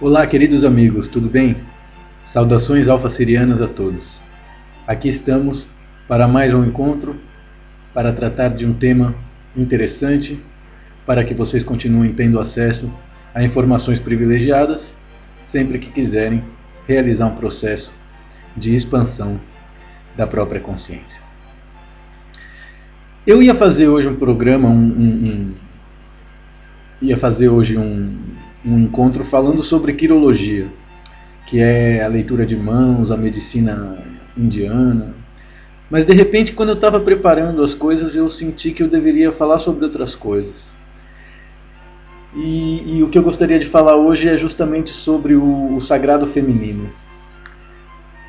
Olá, queridos amigos, tudo bem? Saudações alfa-sirianas a todos. Aqui estamos para mais um encontro, para tratar de um tema interessante, para que vocês continuem tendo acesso a informações privilegiadas, sempre que quiserem realizar um processo de expansão da própria consciência. Eu ia fazer hoje um programa, um encontro falando sobre quirologia, que é a leitura de mãos, a medicina indiana. Mas de repente, quando eu estava preparando as coisas, eu senti que eu deveria falar sobre outras coisas. E o que eu gostaria de falar hoje é justamente sobre o sagrado feminino.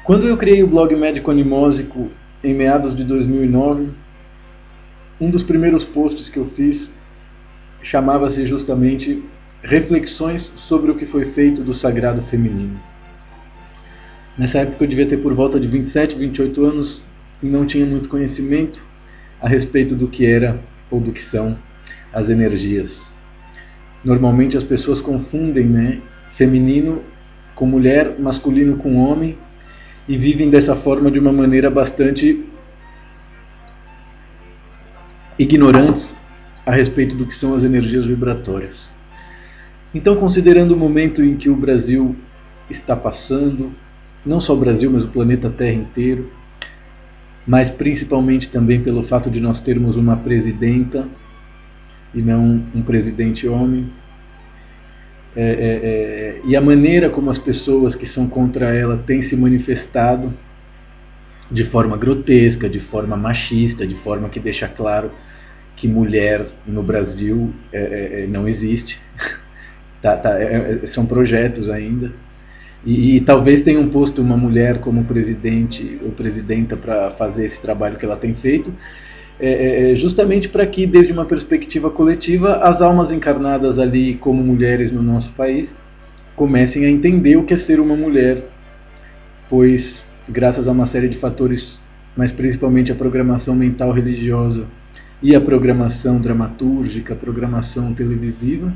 Quando eu criei o blog Médico Animósico em meados de 2009, um dos primeiros posts que eu fiz chamava-se justamente Reflexões sobre o que foi feito do sagrado feminino. Nessa época eu devia ter por volta de 27, 28 anos e não tinha muito conhecimento a respeito do que era ou do que são as energias. Normalmente as pessoas confundem, feminino com mulher, masculino com homem, e vivem dessa forma de uma maneira bastante ignorante a respeito do que são as energias vibratórias. Então, considerando o momento em que o Brasil está passando, não só o Brasil, mas o planeta Terra inteiro, mas principalmente também pelo fato de nós termos uma presidenta e não um presidente homem, e a maneira como as pessoas que são contra ela têm se manifestado de forma grotesca, de forma machista, de forma que deixa claro que mulher no Brasil não existe. São projetos ainda. E talvez tenham posto uma mulher como presidente ou presidenta para fazer esse trabalho que ela tem feito, justamente para que, desde uma perspectiva coletiva, as almas encarnadas ali como mulheres no nosso país comecem a entender o que é ser uma mulher, pois, graças a uma série de fatores, mas principalmente a programação mental religiosa e a programação dramatúrgica, a programação televisiva,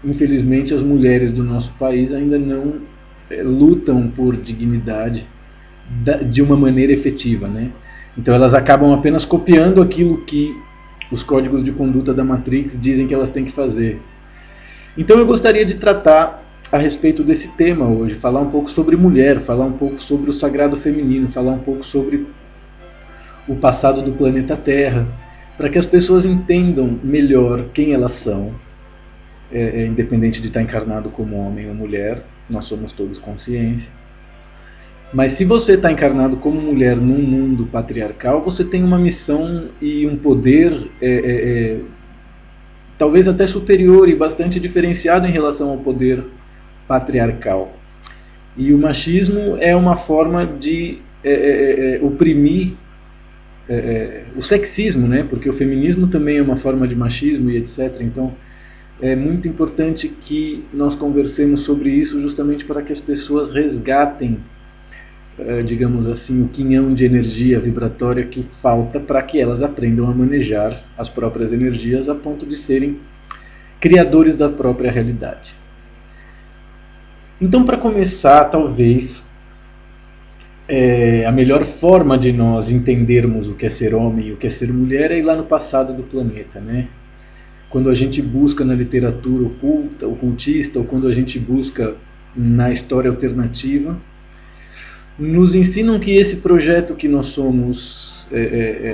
infelizmente as mulheres do nosso país ainda não lutam por dignidade de uma maneira efetiva, Então elas acabam apenas copiando aquilo que os códigos de conduta da Matrix dizem que elas têm que fazer. Então eu gostaria de tratar a respeito desse tema hoje, falar um pouco sobre mulher, falar um pouco sobre o sagrado feminino, falar um pouco sobre o passado do planeta Terra, para que as pessoas entendam melhor quem elas são, independente de estar encarnado como homem ou mulher, nós somos todos consciência. Mas se você está encarnado como mulher num mundo patriarcal, você tem uma missão e um poder talvez até superior e bastante diferenciado em relação ao poder patriarcal. E o machismo é uma forma de oprimir o sexismo, porque o feminismo também é uma forma de machismo e etc. Então é muito importante que nós conversemos sobre isso justamente para que as pessoas resgatem, digamos assim, o quinhão de energia vibratória que falta para que elas aprendam a manejar as próprias energias a ponto de serem criadores da própria realidade. Então, para começar, talvez a melhor forma de nós entendermos o que é ser homem e o que é ser mulher é ir lá no passado do planeta, Quando a gente busca na literatura ocultista, ou quando a gente busca na história alternativa, nos ensinam que esse projeto que nós somos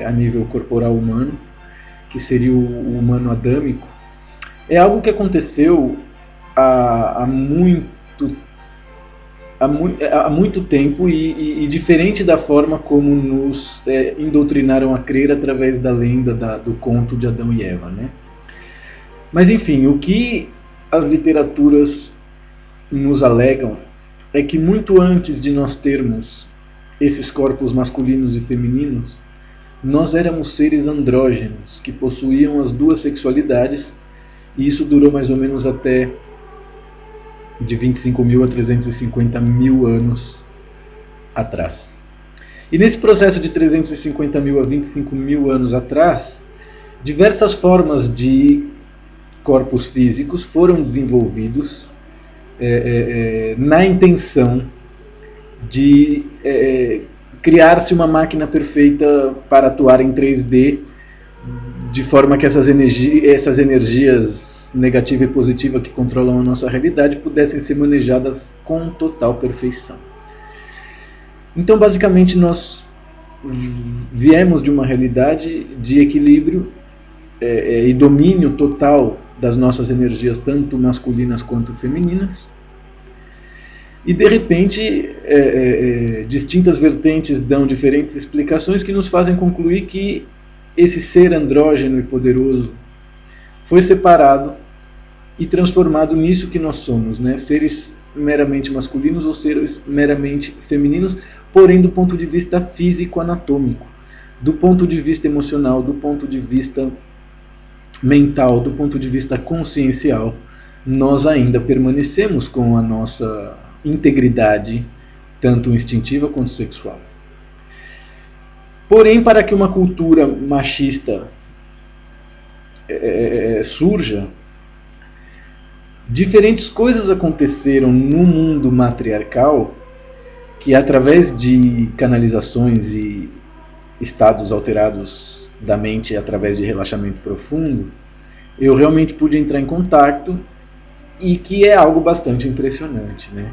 a nível corporal humano, que seria o humano adâmico, é algo que aconteceu há muito tempo e diferente da forma como nos indoutrinaram a crer através da lenda do conto de Adão e Eva, Mas enfim, o que as literaturas nos alegam é que muito antes de nós termos esses corpos masculinos e femininos, nós éramos seres andrógenos, que possuíam as duas sexualidades, e isso durou mais ou menos até de 25 mil a 350 mil anos atrás. E nesse processo de 350 mil a 25 mil anos atrás, diversas formas de corpos físicos foram desenvolvidos na intenção de criar-se uma máquina perfeita para atuar em 3D, de forma que essas energias negativa e positiva que controlam a nossa realidade pudessem ser manejadas com total perfeição. Então, basicamente, nós viemos de uma realidade de equilíbrio e domínio total das nossas energias, tanto masculinas quanto femininas, e de repente distintas vertentes dão diferentes explicações que nos fazem concluir que esse ser andrógeno e poderoso foi separado e transformado nisso que nós somos, né? Seres meramente masculinos ou seres meramente femininos, porém do ponto de vista físico-anatômico, do ponto de vista emocional, do ponto de vista mental, do ponto de vista consciencial, nós ainda permanecemos com a nossa integridade, tanto instintiva quanto sexual. Porém, para que uma cultura machista surja, diferentes coisas aconteceram no mundo matriarcal que, através de canalizações e estados alterados da mente através de relaxamento profundo, eu realmente pude entrar em contato, e que é algo bastante impressionante, né?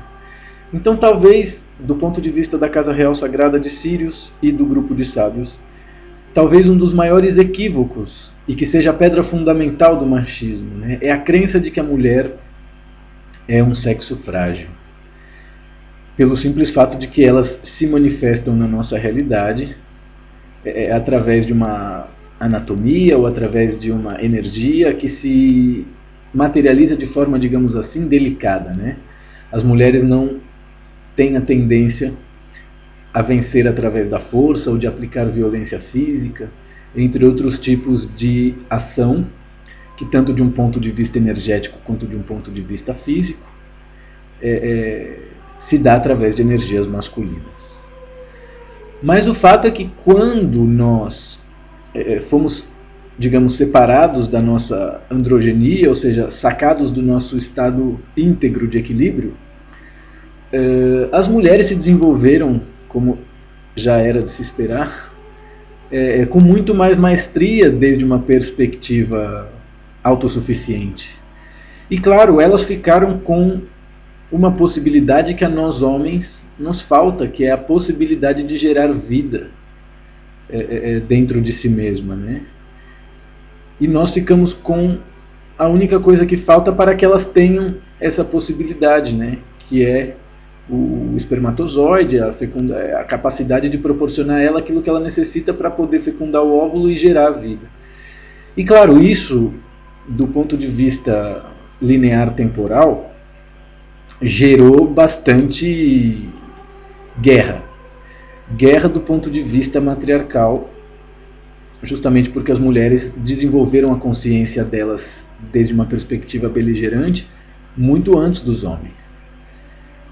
Então, talvez, do ponto de vista da Casa Real Sagrada de Sírius e do grupo de sábios, talvez um dos maiores equívocos, e que seja a pedra fundamental do machismo, né, é a crença de que a mulher é um sexo frágil, pelo simples fato de que elas se manifestam na nossa realidade através de uma anatomia ou através de uma energia que se materializa de forma, digamos assim, delicada, né? As mulheres não têm a tendência a vencer através da força ou de aplicar violência física, entre outros tipos de ação que, tanto de um ponto de vista energético quanto de um ponto de vista físico, se dá através de energias masculinas. Mas o fato é que quando nós fomos, digamos, separados da nossa androgenia, ou seja, sacados do nosso estado íntegro de equilíbrio, as mulheres se desenvolveram, como já era de se esperar, com muito mais maestria desde uma perspectiva autossuficiente. E claro, elas ficaram com uma possibilidade que a nós homens nos falta, que é a possibilidade de gerar vida dentro de si mesma, né? E nós ficamos com a única coisa que falta para que elas tenham essa possibilidade, né? Que é o espermatozoide, a capacidade de proporcionar a ela aquilo que ela necessita para poder fecundar o óvulo e gerar a vida. E claro, isso, do ponto de vista linear temporal, gerou bastante guerra do ponto de vista matriarcal, justamente porque as mulheres desenvolveram a consciência delas desde uma perspectiva beligerante muito antes dos homens.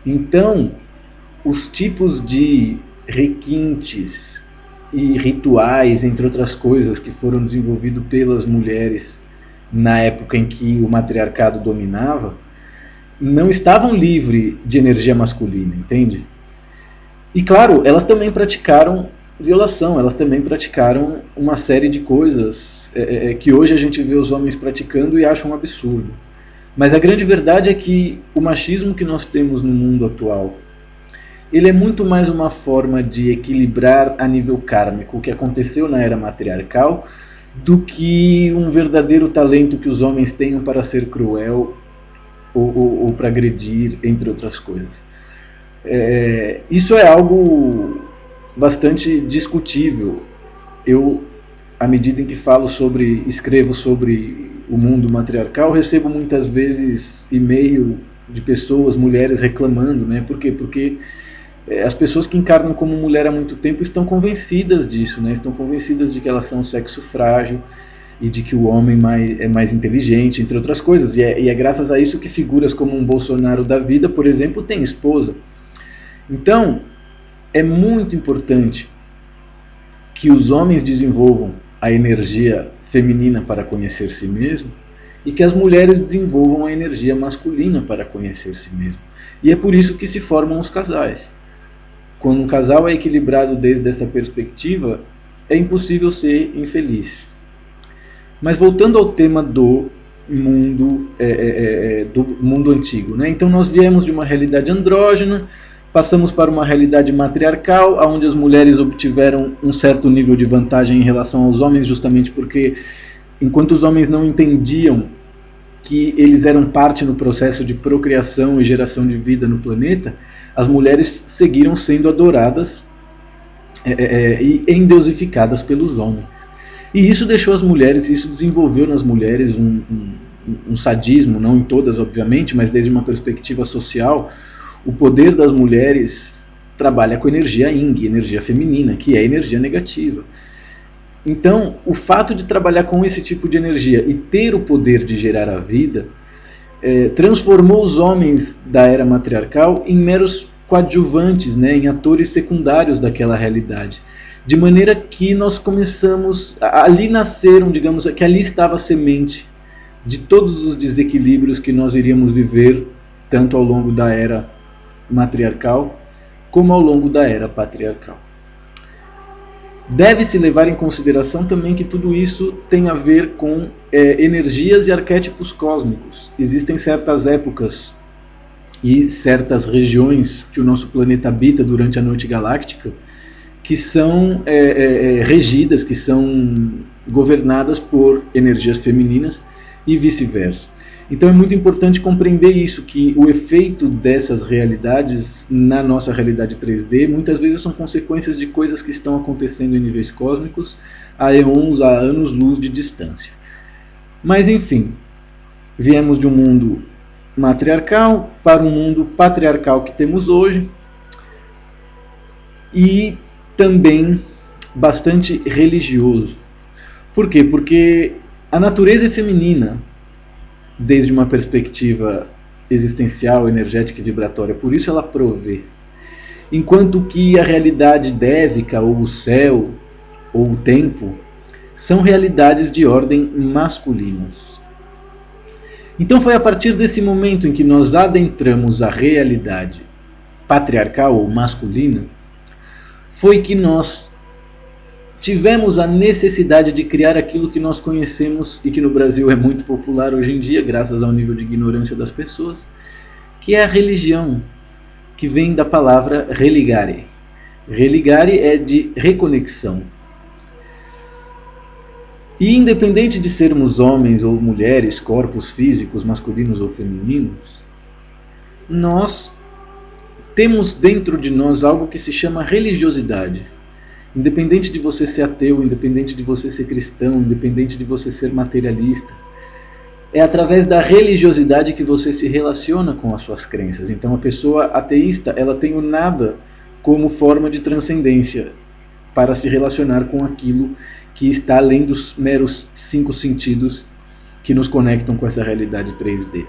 Então, os tipos de requintes e rituais, entre outras coisas, que foram desenvolvidos pelas mulheres na época em que o matriarcado dominava, não estavam livres de energia masculina, entende? E claro, elas também praticaram violação, elas também praticaram uma série de coisas que hoje a gente vê os homens praticando e acham um absurdo. Mas a grande verdade é que o machismo que nós temos no mundo atual, ele é muito mais uma forma de equilibrar a nível kármico o que aconteceu na era matriarcal, do que um verdadeiro talento que os homens tenham para ser cruel ou para agredir, entre outras coisas. Isso é algo bastante discutível. Eu, à medida em que escrevo sobre o mundo matriarcal, recebo muitas vezes e-mail de pessoas, mulheres reclamando, né? Por quê? Porque as pessoas que encarnam como mulher há muito tempo estão convencidas disso, né? Estão convencidas de que elas são sexo frágil e de que o homem é mais inteligente, entre outras coisas. E é graças a isso que figuras como um Bolsonaro da vida, por exemplo, têm esposa. Então, é muito importante que os homens desenvolvam a energia feminina para conhecer si mesmo e que as mulheres desenvolvam a energia masculina para conhecer si mesmo. E é por isso que se formam os casais. Quando um casal é equilibrado desde essa perspectiva, é impossível ser infeliz. Mas voltando ao tema do mundo antigo, né? Então nós viemos de uma realidade andrógena, passamos para uma realidade matriarcal, onde as mulheres obtiveram um certo nível de vantagem em relação aos homens, justamente porque, enquanto os homens não entendiam que eles eram parte no processo de procriação e geração de vida no planeta, as mulheres seguiram sendo adoradas e endeusificadas pelos homens. E isso deixou as mulheres, isso desenvolveu nas mulheres um sadismo, não em todas, obviamente, mas desde uma perspectiva social. O poder das mulheres trabalha com energia yin, energia feminina, que é energia negativa. Então, o fato de trabalhar com esse tipo de energia e ter o poder de gerar a vida, transformou os homens da era matriarcal em meros coadjuvantes, né, em atores secundários daquela realidade. De maneira que nós começamos, ali nasceram, digamos, que ali estava a semente de todos os desequilíbrios que nós iríamos viver, tanto ao longo da era matriarcal, como ao longo da era patriarcal. Deve-se levar em consideração também que tudo isso tem a ver com energias e arquétipos cósmicos. Existem certas épocas e certas regiões que o nosso planeta habita durante a noite galáctica que são regidas, que são governadas por energias femininas e vice-versa. Então é muito importante compreender isso, que o efeito dessas realidades na nossa realidade 3D muitas vezes são consequências de coisas que estão acontecendo em níveis cósmicos há eons, há anos-luz de distância. Mas enfim, viemos de um mundo matriarcal para um mundo patriarcal que temos hoje, e também bastante religioso. Por quê? Porque a natureza é feminina, desde uma perspectiva existencial, energética e vibratória, por isso ela provê. Enquanto que a realidade désica, ou o céu, ou o tempo, são realidades de ordem masculinas. Então foi a partir desse momento em que nós adentramos a realidade patriarcal ou masculina, foi que nós tivemos a necessidade de criar aquilo que nós conhecemos e que no Brasil é muito popular hoje em dia, graças ao nível de ignorância das pessoas, que é a religião, que vem da palavra religare. Religare é de reconexão. E independente de sermos homens ou mulheres, corpos físicos, masculinos ou femininos, nós temos dentro de nós algo que se chama religiosidade. Independente de você ser ateu, independente de você ser cristão, independente de você ser materialista, é através da religiosidade que você se relaciona com as suas crenças. Então a pessoa ateísta, ela tem o nada como forma de transcendência para se relacionar com aquilo que está além dos meros 5 sentidos que nos conectam com essa realidade 3D.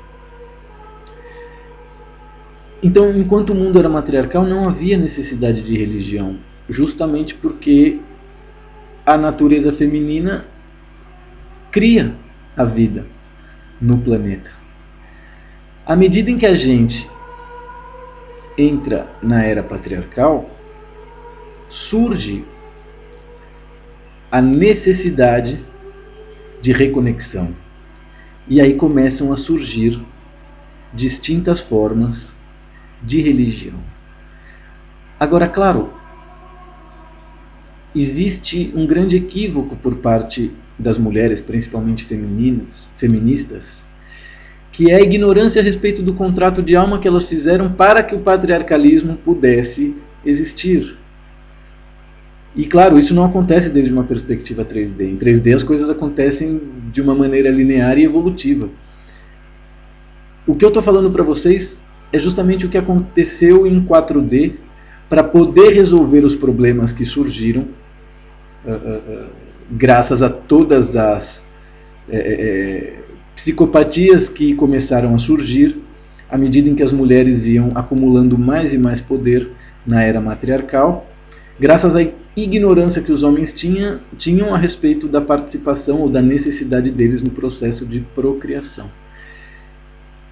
Então, enquanto o mundo era matriarcal, não havia necessidade de religião, justamente porque a natureza feminina cria a vida no planeta. À medida em que a gente entra na era patriarcal, surge a necessidade de reconexão. E aí começam a surgir distintas formas de religião. Agora, claro, existe um grande equívoco por parte das mulheres, principalmente feministas, que é a ignorância a respeito do contrato de alma que elas fizeram para que o patriarcalismo pudesse existir. E claro, isso não acontece desde uma perspectiva 3D. Em 3D as coisas acontecem de uma maneira linear e evolutiva. O que eu estou falando para vocês é justamente o que aconteceu em 4D para poder resolver os problemas que surgiram graças a todas as psicopatias que começaram a surgir à medida em que as mulheres iam acumulando mais e mais poder na era matriarcal, graças à ignorância que os homens tinham a respeito da participação ou da necessidade deles no processo de procriação.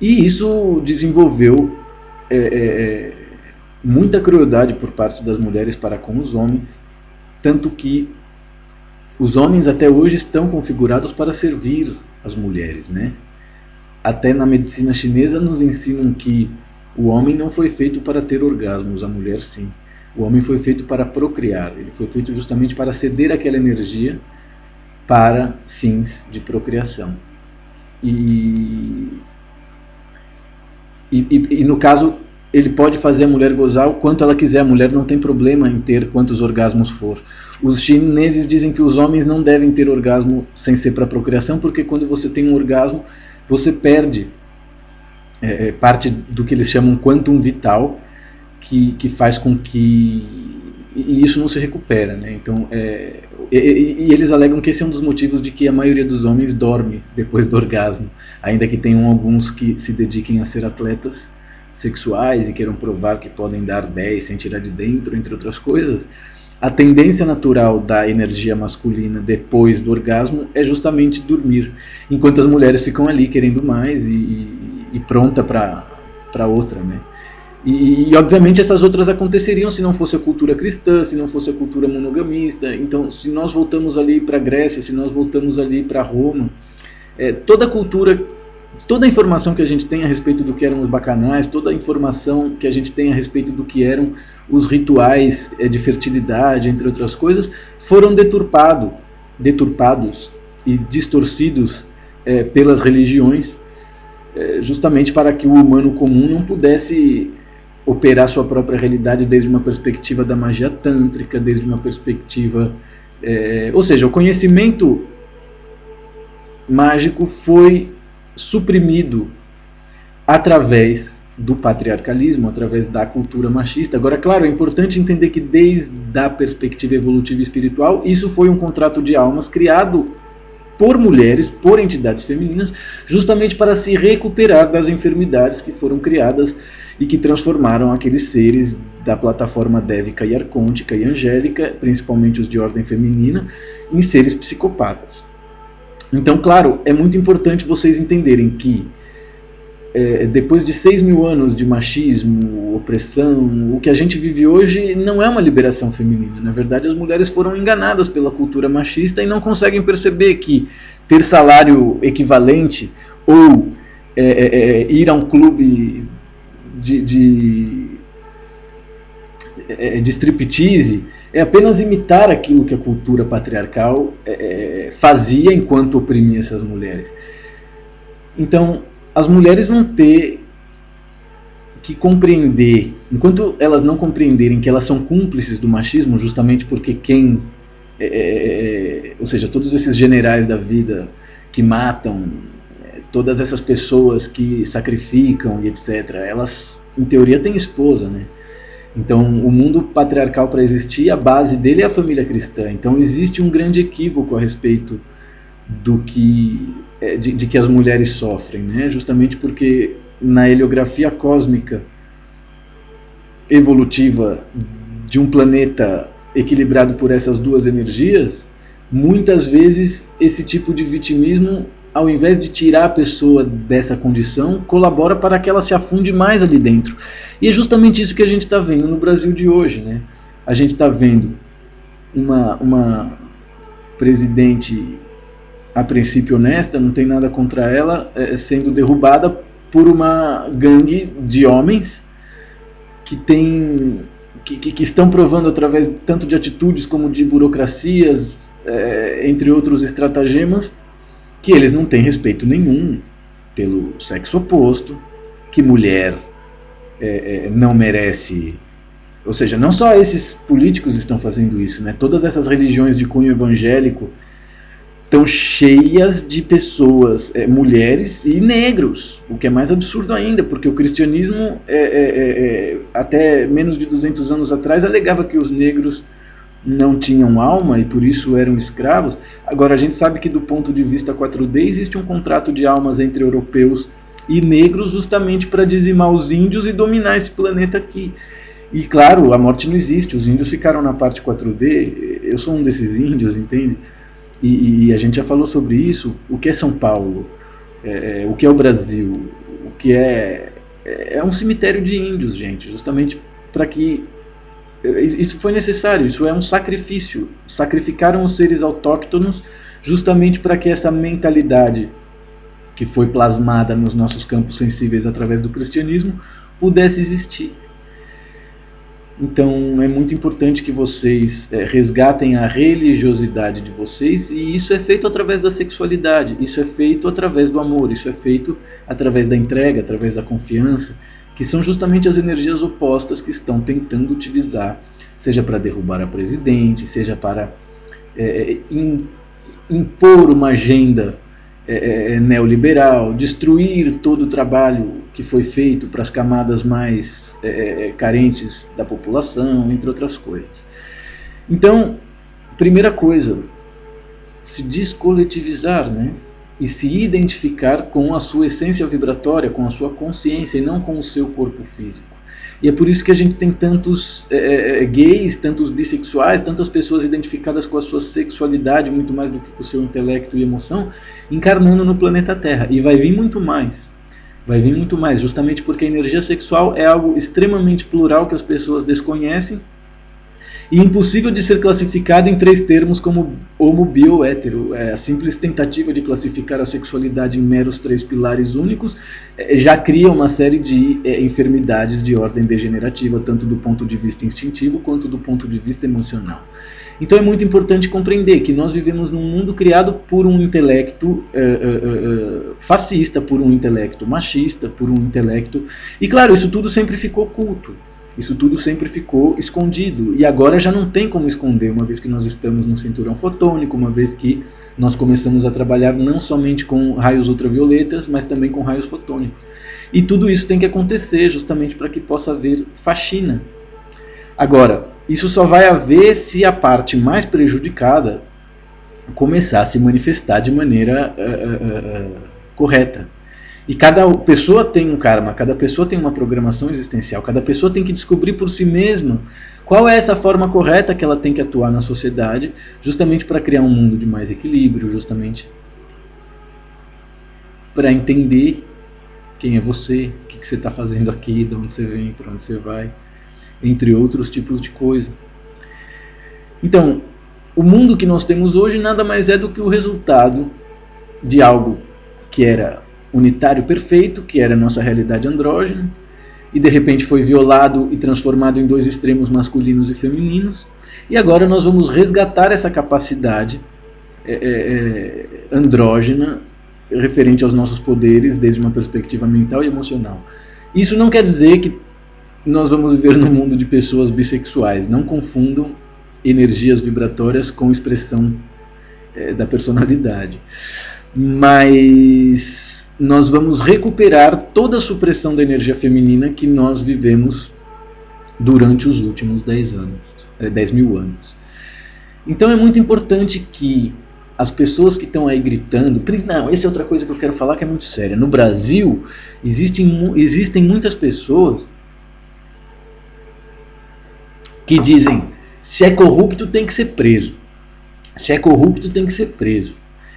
E isso desenvolveu muita crueldade por parte das mulheres para com os homens, tanto que os homens até hoje estão configurados para servir as mulheres, né? Até na medicina chinesa nos ensinam que o homem não foi feito para ter orgasmos, a mulher sim. O homem foi feito para procriar, ele foi feito justamente para ceder aquela energia para fins de procriação. E no caso, ele pode fazer a mulher gozar o quanto ela quiser, a mulher não tem problema em ter quantos orgasmos for. Os chineses dizem que os homens não devem ter orgasmo sem ser para procriação, porque quando você tem um orgasmo, você perde parte do que eles chamam quantum vital, que faz com que e isso não se recupera, né? Então, e eles alegam que esse é um dos motivos de que a maioria dos homens dorme depois do orgasmo, ainda que tenham alguns que se dediquem a ser atletas sexuais e queiram provar que podem dar 10 sem tirar de dentro, entre outras coisas. A tendência natural da energia masculina depois do orgasmo é justamente dormir, enquanto as mulheres ficam ali querendo mais e pronta para outra, né? E obviamente essas outras aconteceriam se não fosse a cultura cristã, se não fosse a cultura monogamista. Então, se nós voltamos ali para a Grécia, se nós voltamos ali para Roma, toda a cultura, toda a informação que a gente tem a respeito do que eram os bacanais, toda a informação que a gente tem a respeito do que eram os rituais de fertilidade, entre outras coisas, foram deturpados e distorcidos pelas religiões, justamente para que o humano comum não pudesse operar sua própria realidade desde uma perspectiva da magia tântrica, desde uma perspectiva... ou seja, o conhecimento mágico foi suprimido através do patriarcalismo, através da cultura machista. Agora, claro, é importante entender que desde a perspectiva evolutiva e espiritual, isso foi um contrato de almas criado por mulheres, por entidades femininas, justamente para se recuperar das enfermidades que foram criadas e que transformaram aqueles seres da plataforma dévica e arcôntica e angélica, principalmente os de ordem feminina, em seres psicopatas. Então, claro, é muito importante vocês entenderem que depois de 6.000 anos de machismo, opressão, o que a gente vive hoje não é uma liberação feminina. Na verdade, as mulheres foram enganadas pela cultura machista e não conseguem perceber que ter salário equivalente ou ir a um clube de striptease é apenas imitar aquilo que a cultura patriarcal fazia enquanto oprimia essas mulheres. Então, as mulheres vão ter que compreender, enquanto elas não compreenderem que elas são cúmplices do machismo, justamente porque ou seja, todos esses generais da vida que matam, todas essas pessoas que sacrificam e etc., elas, em teoria, têm esposa, né? Então, o mundo patriarcal, para existir, a base dele é a família cristã. Então, existe um grande equívoco a respeito de que as mulheres sofrem, né? Justamente porque na heliografia cósmica evolutiva de um planeta equilibrado por essas duas energias, muitas vezes esse tipo de vitimismo, ao invés de tirar a pessoa dessa condição, colabora para que ela se afunde mais ali dentro. E é justamente isso que a gente está vendo no Brasil de hoje, né? A gente está vendo uma presidente, a princípio honesta, não tem nada contra ela, sendo derrubada por uma gangue de homens que estão provando através tanto de atitudes como de burocracias, entre outros estratagemas, que eles não têm respeito nenhum pelo sexo oposto, que mulher não merece... Ou seja, não só esses políticos estão fazendo isso, né? Todas essas religiões de cunho evangélico estão cheias de pessoas, mulheres e negros, o que é mais absurdo ainda, porque o cristianismo, até menos de 200 anos atrás, alegava que os negros não tinham alma e por isso eram escravos. Agora, a gente sabe que do ponto de vista 4D existe um contrato de almas entre europeus e negros justamente para dizimar os índios e dominar esse planeta aqui. E claro, a morte não existe, os índios ficaram na parte 4D, eu sou um desses índios, entende? E a gente já falou sobre isso, o que é São Paulo, o que é o Brasil, o que é um cemitério de índios, gente, justamente para que isso foi necessário, isso é um sacrifício, sacrificaram os seres autóctonos justamente para que essa mentalidade que foi plasmada nos nossos campos sensíveis através do cristianismo pudesse existir. Então é muito importante que vocês resgatem a religiosidade de vocês, e isso é feito através da sexualidade, isso é feito através do amor, isso é feito através da entrega, através da confiança, que são justamente as energias opostas que estão tentando utilizar, seja para derrubar a presidente, seja para impor uma agenda neoliberal, destruir todo o trabalho que foi feito para as camadas mais carentes da população, entre outras coisas. Então, primeira coisa, se descoletivizar, né? E se identificar com a sua essência vibratória, com a sua consciência e não com o seu corpo físico. E é por isso que a gente tem tantos gays, tantos bissexuais, tantas pessoas identificadas com a sua sexualidade, muito mais do que com o seu intelecto e emoção, encarnando no planeta Terra. E vai vir muito mais. Vai vir muito mais, justamente porque a energia sexual é algo extremamente plural que as pessoas desconhecem e impossível de ser classificado em 3 termos como homo, bi ou hétero. A simples tentativa de classificar a sexualidade em meros 3 pilares únicos já cria uma série de enfermidades de ordem degenerativa, tanto do ponto de vista instintivo quanto do ponto de vista emocional. Então é muito importante compreender que nós vivemos num mundo criado por um intelecto fascista, por um intelecto machista, por um intelecto... E claro, isso tudo sempre ficou oculto, isso tudo sempre ficou escondido. E agora já não tem como esconder, uma vez que nós estamos no cinturão fotônico, uma vez que nós começamos a trabalhar não somente com raios ultravioletas, mas também com raios fotônicos. E tudo isso tem que acontecer justamente para que possa haver faxina. Agora, isso só vai haver se a parte mais prejudicada começar a se manifestar de maneira correta. E cada pessoa tem um karma, cada pessoa tem uma programação existencial, cada pessoa tem que descobrir por si mesma qual é essa forma correta que ela tem que atuar na sociedade, justamente para criar um mundo de mais equilíbrio, justamente para entender quem é você, o que você está fazendo aqui, de onde você vem, para onde você vai, entre outros tipos de coisa. Então, o mundo que nós temos hoje nada mais é do que o resultado de algo que era unitário perfeito, que era a nossa realidade andrógena, e de repente foi violado e transformado em 2 extremos masculinos e femininos, e agora nós vamos resgatar essa capacidade andrógena referente aos nossos poderes desde uma perspectiva mental e emocional. Isso não quer dizer que nós vamos viver num mundo de pessoas bissexuais. Não confundam energias vibratórias com expressão da personalidade. Mas nós vamos recuperar toda a supressão da energia feminina que nós vivemos durante os últimos 10 mil anos. Então é muito importante que as pessoas que estão aí gritando... Não, essa é outra coisa que eu quero falar que é muito séria. No Brasil, existem muitas pessoas que dizem: se é corrupto tem que ser preso. Se é corrupto tem que ser preso.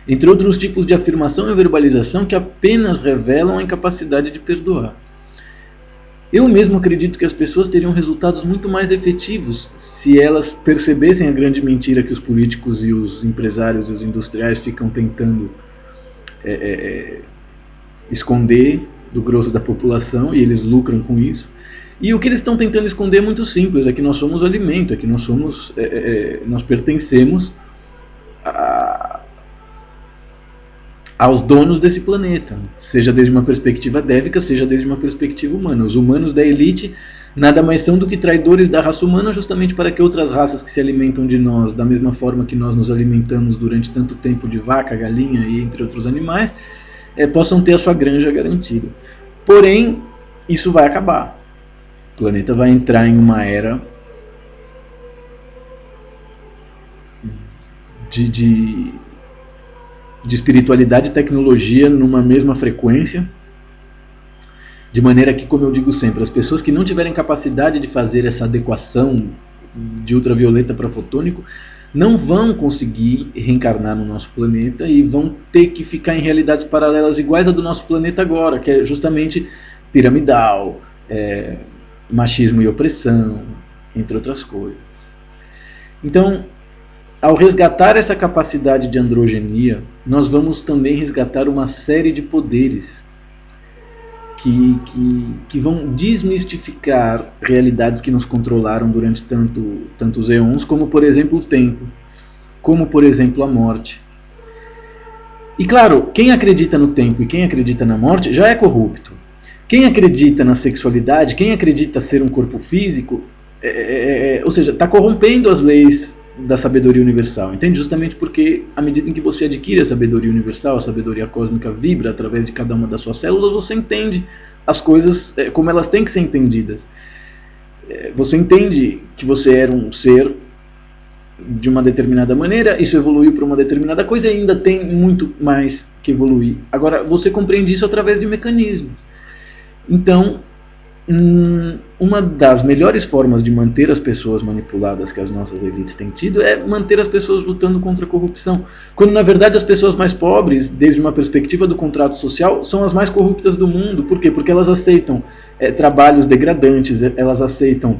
Entre outros tipos de afirmação e verbalização que apenas revelam a incapacidade de perdoar. Eu mesmo acredito que as pessoas teriam resultados muito mais efetivos se elas percebessem a grande mentira que os políticos e os empresários e os industriais ficam tentando esconder do grosso da população, e eles lucram com isso. E o que eles estão tentando esconder é muito simples, é que nós somos alimento, é que nós pertencemos aos donos desse planeta, seja desde uma perspectiva dévica, seja desde uma perspectiva humana. Os humanos da elite nada mais são do que traidores da raça humana, justamente para que outras raças que se alimentam de nós, da mesma forma que nós nos alimentamos durante tanto tempo de vaca, galinha e entre outros animais, possam ter a sua granja garantida. Porém, isso vai acabar. O planeta vai entrar em uma era de espiritualidade e tecnologia numa mesma frequência, De maneira que, como eu digo sempre, as pessoas que não tiverem capacidade de fazer essa adequação de ultravioleta para fotônico não vão conseguir reencarnar no nosso planeta e vão ter que ficar em realidades paralelas iguais à do nosso planeta agora, que é justamente piramidal, machismo e opressão, entre outras coisas. Então, ao resgatar essa capacidade de androgenia, nós vamos também resgatar uma série de poderes que vão desmistificar realidades que nos controlaram durante tantos eons, como por exemplo o tempo, como por exemplo a morte. E claro, quem acredita no tempo e quem acredita na morte já é corrupto. Quem acredita na sexualidade, quem acredita ser um corpo físico, ou seja, está corrompendo as leis da sabedoria universal, entende? Justamente porque à medida em que você adquire a sabedoria universal, a sabedoria cósmica vibra através de cada uma das suas células, você entende as coisas como elas têm que ser entendidas. Você entende que você era um ser de uma determinada maneira, isso evoluiu para uma determinada coisa e ainda tem muito mais que evoluir. Agora, você compreende isso através de mecanismos. Então, uma das melhores formas de manter as pessoas manipuladas que as nossas elites têm tido é manter as pessoas lutando contra a corrupção, quando na verdade as pessoas mais pobres, desde uma perspectiva do contrato social, são as mais corruptas do mundo. Por quê? Porque elas aceitam trabalhos degradantes, elas aceitam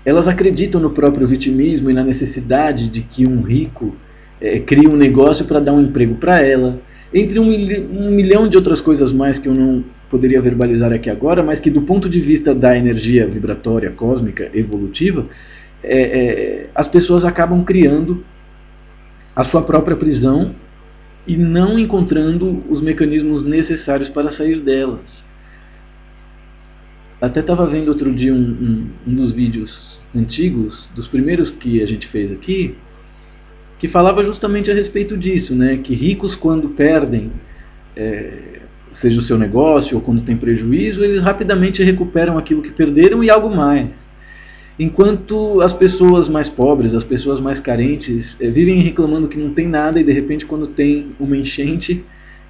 elas acreditam no próprio vitimismo e na necessidade de que um rico crie um negócio para dar um emprego para ela, entre um milhão de outras coisas mais que eu não poderia verbalizar aqui agora, mas que do ponto de vista da energia vibratória, cósmica, evolutiva, as pessoas acabam criando a sua própria prisão e não encontrando os mecanismos necessários para sair delas. Até estava vendo outro dia um dos vídeos antigos, dos primeiros que a gente fez aqui, que falava justamente a respeito disso, né? Que ricos, quando perdem, seja o seu negócio ou quando tem prejuízo, eles rapidamente recuperam aquilo que perderam e algo mais. Enquanto as pessoas mais pobres, as pessoas mais carentes, vivem reclamando que não tem nada e de repente quando tem uma enchente,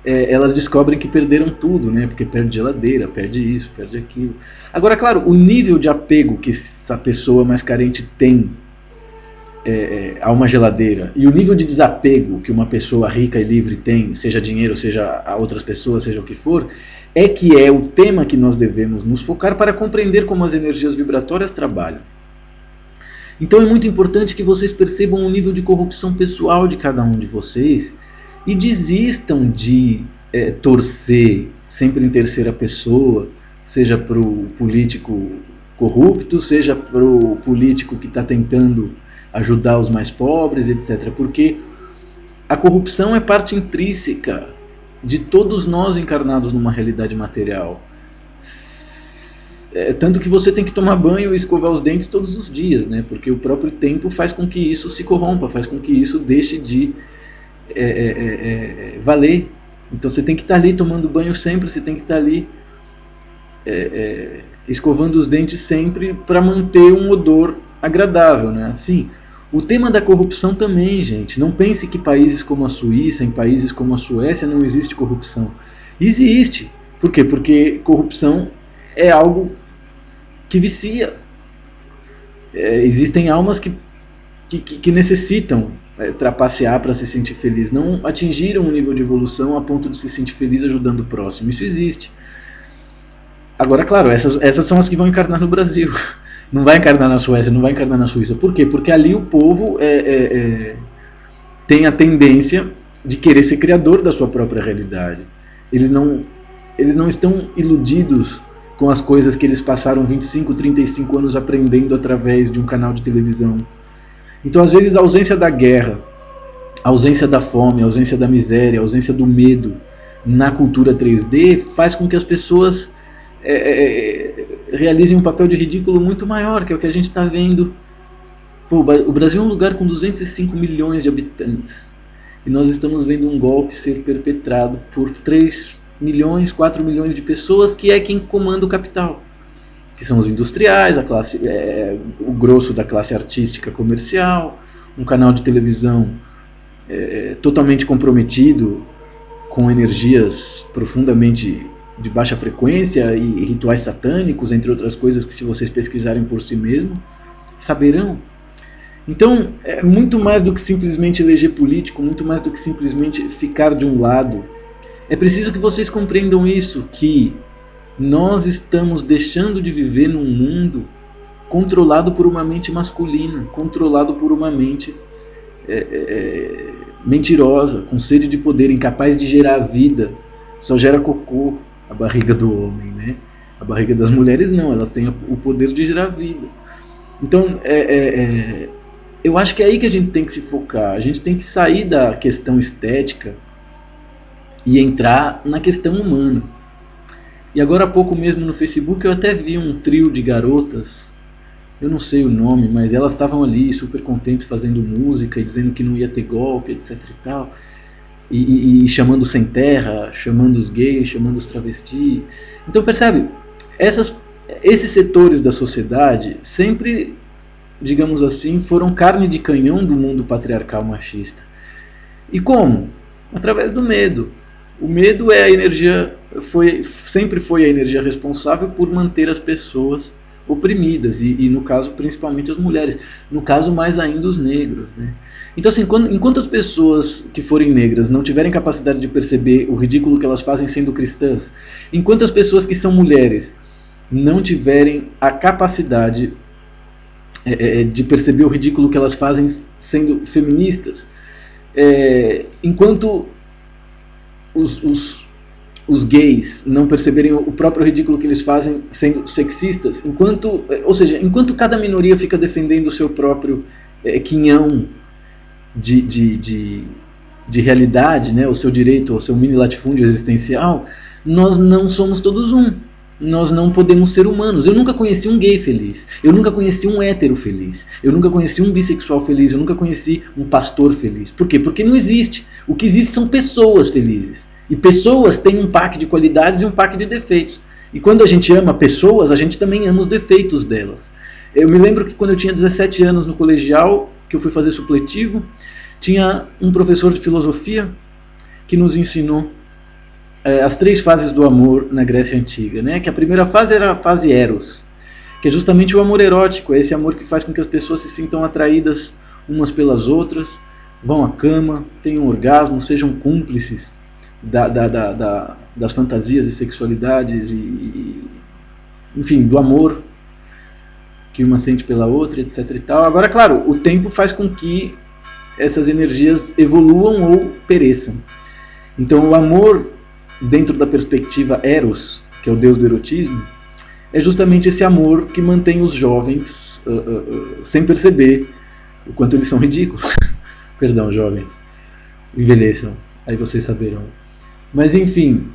elas descobrem que perderam tudo, né? Porque perde geladeira, perde isso, perde aquilo. Agora, claro, o nível de apego que essa pessoa mais carente tem a uma geladeira e o nível de desapego que uma pessoa rica e livre tem, seja dinheiro, seja a outras pessoas, seja o que for, que é o tema que nós devemos nos focar para compreender como as energias vibratórias trabalham. Então é muito importante que vocês percebam o nível de corrupção pessoal de cada um de vocês e desistam de torcer sempre em terceira pessoa, seja para o político corrupto, seja para o político que está tentando ajudar os mais pobres, etc. Porque a corrupção é parte intrínseca de todos nós encarnados numa realidade material. Tanto que você tem que tomar banho e escovar os dentes todos os dias, né? Porque o próprio tempo faz com que isso se corrompa, faz com que isso deixe de valer. Então você tem que estar ali tomando banho sempre, você tem que estar ali escovando os dentes sempre para manter um odor agradável, né? Assim, o tema da corrupção também, gente. Não pense que países como a Suíça, em países como a Suécia, não existe corrupção. Existe. Por quê? Porque corrupção é algo que vicia. Existem almas que necessitam trapacear para se sentir feliz. Não atingiram um nível de evolução a ponto de se sentir feliz ajudando o próximo. Isso existe. Agora, claro, essas são as que vão encarnar no Brasil. Não vai encarnar na Suécia, não vai encarnar na Suíça. Por quê? Porque ali o povo tem a tendência de querer ser criador da sua própria realidade. Eles não estão iludidos com as coisas que eles passaram 25, 35 anos aprendendo através de um canal de televisão. Então, às vezes, a ausência da guerra, a ausência da fome, a ausência da miséria, a ausência do medo na cultura 3D faz com que as pessoas realizem um papel de ridículo muito maior, que é o que a gente está vendo. Pô, o Brasil é um lugar com 205 milhões de habitantes e nós estamos vendo um golpe ser perpetrado por 3 milhões, 4 milhões de pessoas, que é quem comanda o capital, que são os industriais, o grosso da classe artística comercial, um canal de televisão totalmente comprometido com energias profundamente de baixa frequência e rituais satânicos, entre outras coisas que, se vocês pesquisarem por si mesmos, saberão. Então, é muito mais do que simplesmente eleger político, muito mais do que simplesmente ficar de um lado. É preciso que vocês compreendam isso, que nós estamos deixando de viver num mundo controlado por uma mente masculina, controlado por uma mente mentirosa, com sede de poder, incapaz de gerar vida. Só gera cocô a barriga do homem, né? A barriga das mulheres não, ela tem o poder de gerar vida. Então, eu acho que é aí que a gente tem que se focar. A gente tem que sair da questão estética e entrar na questão humana. E agora há pouco mesmo no Facebook eu até vi um trio de garotas, eu não sei o nome, mas elas estavam ali super contentes fazendo música e dizendo que não ia ter golpe, etc e tal. E chamando sem terra, chamando os gays, chamando os travestis. Então percebe, esses setores da sociedade sempre, digamos assim, foram carne de canhão do mundo patriarcal machista. E como? Através do medo. O medo é a energia, sempre foi a energia responsável por manter as pessoas oprimidas, e no caso principalmente as mulheres, no caso mais ainda os negros, né? Então assim, enquanto as pessoas que forem negras não tiverem capacidade de perceber o ridículo que elas fazem sendo cristãs, enquanto as pessoas que são mulheres não tiverem a capacidade de perceber o ridículo que elas fazem sendo feministas, enquanto os gays não perceberem o próprio ridículo que eles fazem sendo sexistas, enquanto cada minoria fica defendendo o seu próprio quinhão de realidade, né, o seu direito, o seu mini latifúndio existencial, nós não somos todos um. Nós não podemos ser humanos. Eu nunca conheci um gay feliz. Eu nunca conheci um hétero feliz. Eu nunca conheci um bissexual feliz. Eu nunca conheci um pastor feliz. Por quê? Porque não existe. O que existe são pessoas felizes. E pessoas têm um pack de qualidades e um pack de defeitos. E quando a gente ama pessoas, a gente também ama os defeitos delas. Eu me lembro que quando eu tinha 17 anos no colegial, que eu fui fazer supletivo, tinha um professor de filosofia que nos ensinou as 3 fases do amor na Grécia Antiga, né? Que a primeira fase era a fase Eros, que é justamente o amor erótico, é esse amor que faz com que as pessoas se sintam atraídas umas pelas outras, vão à cama, tenham orgasmo, sejam cúmplices das fantasias e sexualidades, enfim, do amor que uma sente pela outra, etc e tal. Agora, claro, o tempo faz com que essas energias evoluam ou pereçam. Então o amor, dentro da perspectiva Eros, que é o deus do erotismo, é justamente esse amor que mantém os jovens sem perceber o quanto eles são ridículos. Perdão, jovens, envelheçam, aí vocês saberão. Mas enfim,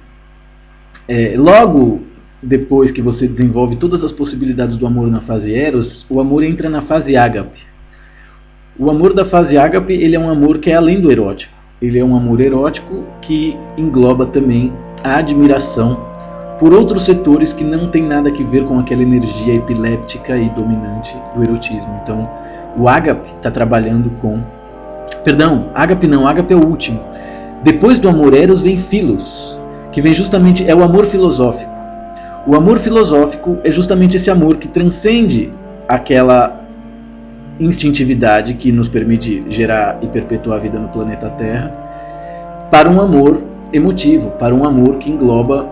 logo depois que você desenvolve todas as possibilidades do amor na fase Eros, o amor entra na fase Ágape. O amor da fase Ágape, ele é um amor que é além do erótico. Ele é um amor erótico que engloba também a admiração por outros setores que não tem nada a ver com aquela energia epiléptica e dominante do erotismo. Então, o ágape está trabalhando com... Perdão, ágape não, ágape é o último. Depois do amor eros vem filos, que vem justamente, é o amor filosófico. O amor filosófico é justamente esse amor que transcende aquela instintividade que nos permite gerar e perpetuar a vida no planeta Terra, para um amor emotivo, para um amor que engloba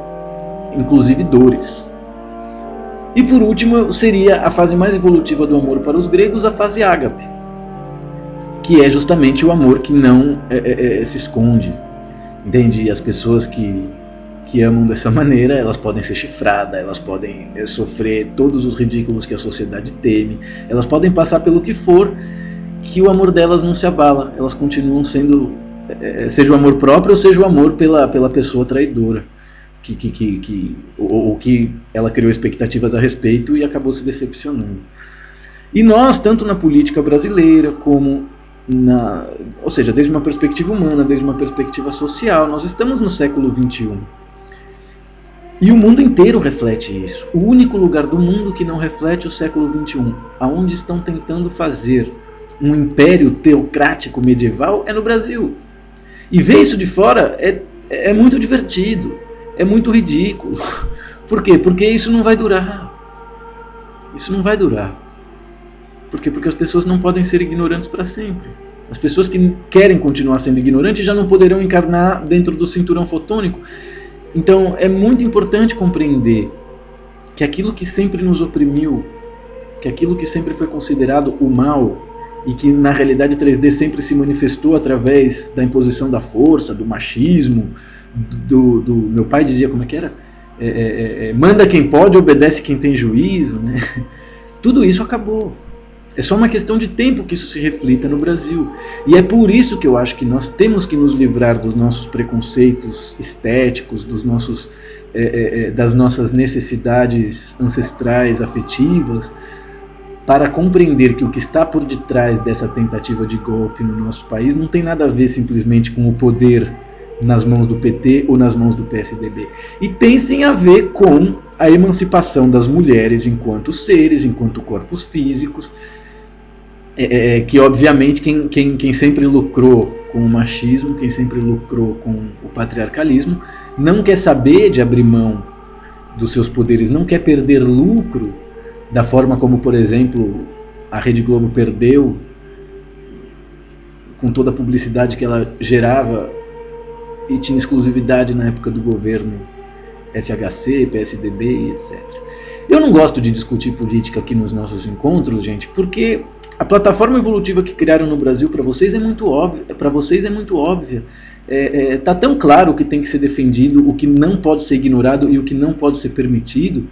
inclusive dores. E por último seria a fase mais evolutiva do amor para os gregos, a fase ágape, que é justamente o amor que não se esconde. Entende? As pessoas que amam dessa maneira, elas podem ser chifradas, elas podem sofrer todos os ridículos que a sociedade teme, elas podem passar pelo que for, que o amor delas não se abala, elas continuam sendo, seja o amor próprio ou seja o amor pela pessoa traidora, ou que ela criou expectativas a respeito e acabou se decepcionando. E nós, tanto na política brasileira como ou seja, desde uma perspectiva humana, desde uma perspectiva social, nós estamos no século XXI. E o mundo inteiro reflete isso. O único lugar do mundo que não reflete o século XXI, aonde estão tentando fazer um império teocrático medieval, é no Brasil. E ver isso de fora é muito divertido. é muito ridículo. Por quê? Porque isso não vai durar. Isso não vai durar. Por quê? Porque as pessoas não podem ser ignorantes para sempre. As pessoas que querem continuar sendo ignorantes já não poderão encarnar dentro do cinturão fotônico. Então é muito importante compreender que aquilo que sempre nos oprimiu, que aquilo que sempre foi considerado o mal, e que na realidade 3D sempre se manifestou através da imposição da força, do machismo, do meu pai dizia, como é que era? Manda quem pode, obedece quem tem juízo, né? Tudo isso acabou. É só uma questão de tempo que isso se reflita no Brasil. E é por isso que eu acho que nós temos que nos livrar dos nossos preconceitos estéticos, das nossas necessidades ancestrais, afetivas, para compreender que o que está por detrás dessa tentativa de golpe no nosso país não tem nada a ver simplesmente com o poder nas mãos do PT ou nas mãos do PSDB. E tem sim a ver com a emancipação das mulheres enquanto seres, enquanto corpos físicos, que obviamente quem sempre lucrou com o machismo, quem sempre lucrou com o patriarcalismo, não quer saber de abrir mão dos seus poderes, não quer perder lucro da forma como, por exemplo, a Rede Globo perdeu com toda a publicidade que ela gerava e tinha exclusividade na época do governo SHC, PSDB e etc. Eu não gosto de discutir política aqui nos nossos encontros, gente, porque a plataforma evolutiva que criaram no Brasil para vocês é muito óbvia. Tá tão claro o que tem que ser defendido, o que não pode ser ignorado e o que não pode ser permitido,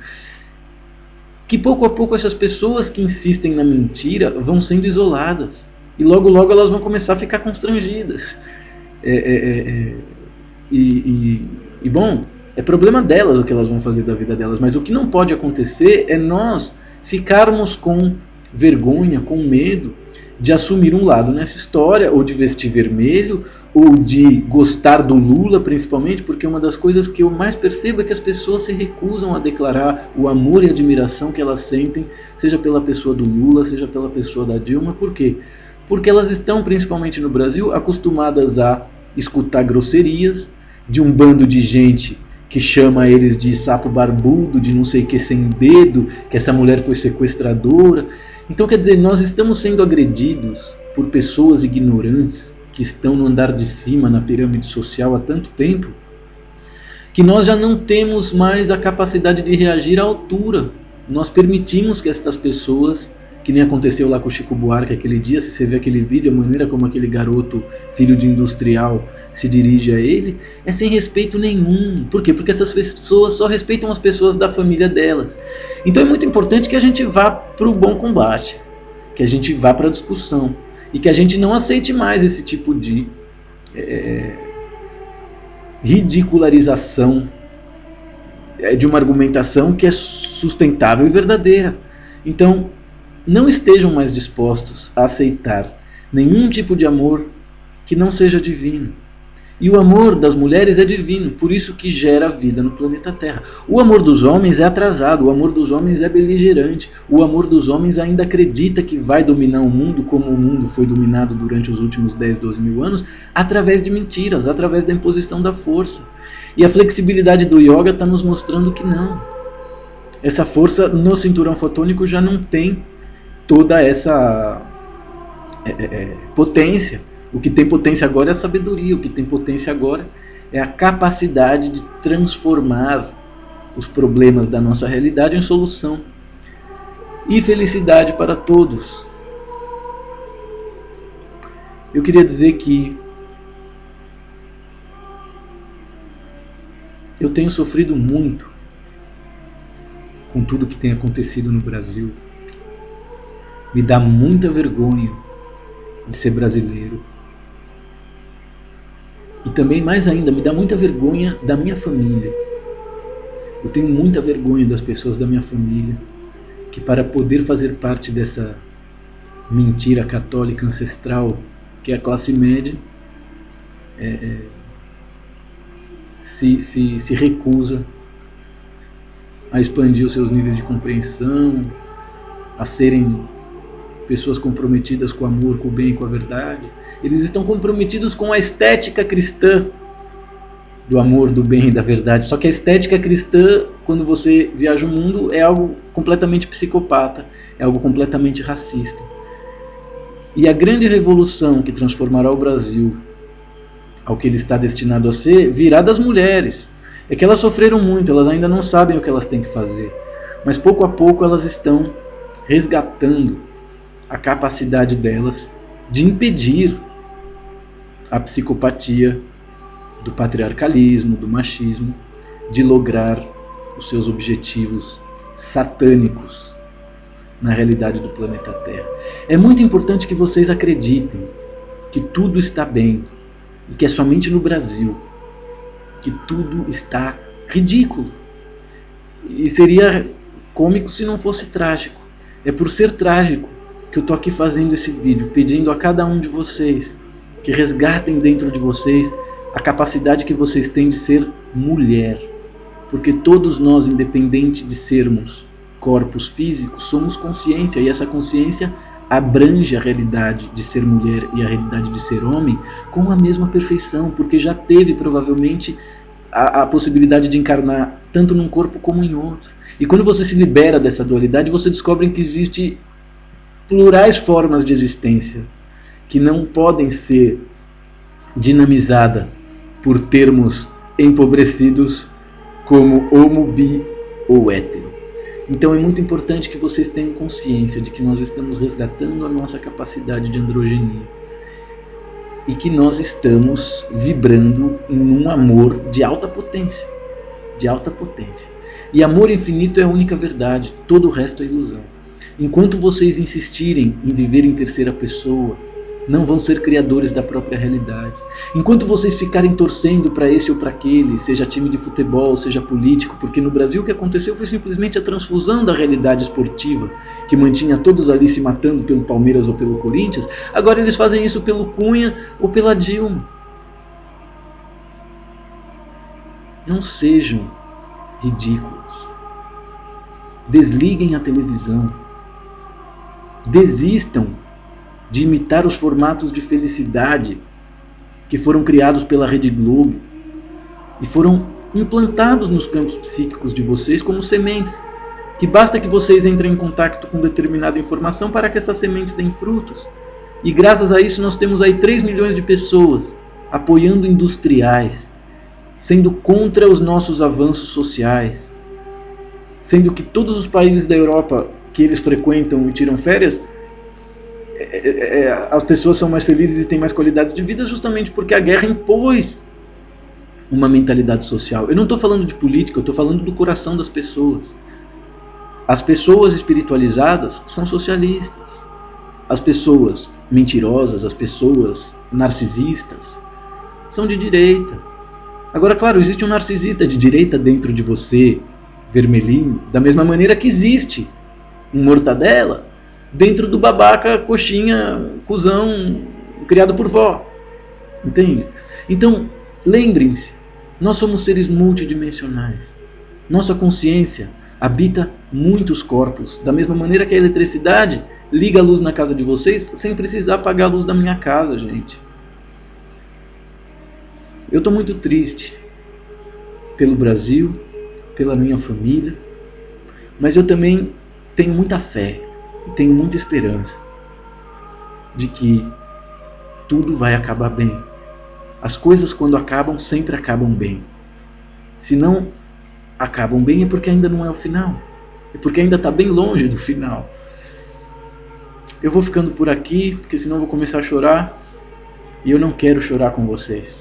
que pouco a pouco essas pessoas que insistem na mentira vão sendo isoladas. E logo logo elas vão começar a ficar constrangidas. Bom, é problema delas o que elas vão fazer da vida delas, mas o que não pode acontecer é nós ficarmos com vergonha, com medo de assumir um lado nessa história, ou de vestir vermelho, ou de gostar do Lula, principalmente, porque uma das coisas que eu mais percebo é que as pessoas se recusam a declarar o amor e a admiração que elas sentem, seja pela pessoa do Lula, seja pela pessoa da Dilma. Por quê? Porque elas estão, principalmente no Brasil, acostumadas a escutar grosserias de um bando de gente que chama eles de sapo barbudo, de não sei o que sem dedo, que essa mulher foi sequestradora. Então, quer dizer, nós estamos sendo agredidos por pessoas ignorantes que estão no andar de cima na pirâmide social há tanto tempo, que nós já não temos mais a capacidade de reagir à altura. Nós permitimos que estas pessoas, que nem aconteceu lá com o Chico Buarque aquele dia, se você vê aquele vídeo, a maneira como aquele garoto, filho de industrial, se dirige a ele, é sem respeito nenhum. Por quê? Porque essas pessoas só respeitam as pessoas da família delas. Então é muito importante que a gente vá para o bom combate, que a gente vá para a discussão, e que a gente não aceite mais esse tipo de ridicularização de uma argumentação que é sustentável e verdadeira. Então, não estejam mais dispostos a aceitar nenhum tipo de amor que não seja divino. E o amor das mulheres é divino, por isso que gera vida no planeta Terra. O amor dos homens é atrasado, o amor dos homens é beligerante, o amor dos homens ainda acredita que vai dominar o mundo como o mundo foi dominado durante os últimos 10, 12 mil anos, através de mentiras, através da imposição da força. E a flexibilidade do yoga está nos mostrando que não. Essa força no cinturão fotônico já não tem toda essa potência. O que tem potência agora é a sabedoria, o que tem potência agora é a capacidade de transformar os problemas da nossa realidade em solução. E felicidade para todos. Eu queria dizer que eu tenho sofrido muito com tudo que tem acontecido no Brasil. Me dá muita vergonha de ser brasileiro. E também, mais ainda, me dá muita vergonha da minha família. Eu tenho muita vergonha das pessoas da minha família, que para poder fazer parte dessa mentira católica ancestral, que é a classe média, se recusa a expandir os seus níveis de compreensão, a serem pessoas comprometidas com o amor, com o bem e com a verdade. Eles estão comprometidos com a estética cristã. do amor, do bem e da verdade. Só que a estética cristã, quando você viaja o mundo, é algo completamente psicopata, é algo completamente racista. E a grande revolução que transformará o Brasil ao que ele está destinado a ser, virá das mulheres. É que elas sofreram muito, elas ainda não sabem o que elas têm que fazer. Mas pouco a pouco elas estão resgatando a capacidade delas de impedir a psicopatia do patriarcalismo, do machismo, de lograr os seus objetivos satânicos na realidade do planeta Terra. É muito importante que vocês acreditem que tudo está bem e que é somente no Brasil que tudo está ridículo. E seria cômico se não fosse trágico. É por ser trágico que eu estou aqui fazendo esse vídeo, pedindo a cada um de vocês que resgatem dentro de vocês a capacidade que vocês têm de ser mulher. Porque todos nós, independente de sermos corpos físicos, somos consciência, e essa consciência abrange a realidade de ser mulher e a realidade de ser homem com a mesma perfeição, porque já teve provavelmente a possibilidade de encarnar tanto num corpo como em outro. E quando você se libera dessa dualidade, você descobre que existe plurais formas de existência que não podem ser dinamizadas por termos empobrecidos como homo, bi ou hétero. Então é muito importante que vocês tenham consciência de que nós estamos resgatando a nossa capacidade de androginia e que nós estamos vibrando em um amor de alta potência. De alta potência. E amor infinito é a única verdade, todo o resto é ilusão. Enquanto vocês insistirem em viver em terceira pessoa, não vão ser criadores da própria realidade. Enquanto vocês ficarem torcendo para esse ou para aquele, seja time de futebol, seja político, porque no Brasil o que aconteceu foi simplesmente a transfusão da realidade esportiva, que mantinha todos ali se matando pelo Palmeiras ou pelo Corinthians, agora eles fazem isso pelo Cunha ou pela Dilma. Não sejam ridículos. Desliguem a televisão. Desistam de imitar os formatos de felicidade que foram criados pela Rede Globo e foram implantados nos campos psíquicos de vocês como sementes, que basta que vocês entrem em contato com determinada informação para que essas sementes deem frutos. E graças a isso nós temos aí 3 milhões de pessoas apoiando industriais, sendo contra os nossos avanços sociais, sendo que todos os países da Europa que eles frequentam e tiram férias, as pessoas são mais felizes e têm mais qualidade de vida justamente porque a guerra impôs uma mentalidade social. Eu não estou falando de política, eu estou falando do coração das pessoas. As pessoas espiritualizadas são socialistas. As pessoas mentirosas, as pessoas narcisistas são de direita. Agora, claro, existe um narcisista de direita dentro de você, vermelhinho, da mesma maneira que existe um mortadela dentro do babaca, coxinha, cuzão, criado por vó. Entende? Então, lembrem-se, nós somos seres multidimensionais. Nossa consciência habita muitos corpos. Da mesma maneira que a eletricidade liga a luz na casa de vocês sem precisar apagar a luz da minha casa, gente. Eu estou muito triste pelo Brasil, pela minha família, mas eu também tenho muita fé, tenho muita esperança de que tudo vai acabar bem. As coisas, quando acabam, sempre acabam bem. Se não acabam bem é porque ainda não é o final, é porque ainda está bem longe do final. Eu vou ficando por aqui, porque senão eu vou começar a chorar, e eu não quero chorar com vocês.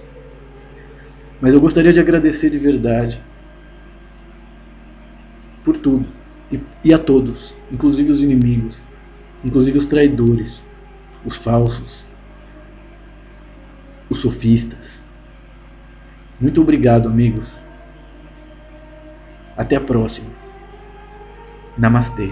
Mas eu gostaria de agradecer de verdade por tudo, e a todos, inclusive os inimigos, inclusive os traidores, os falsos, os sofistas. Muito obrigado, amigos. Até a próxima. Namastê.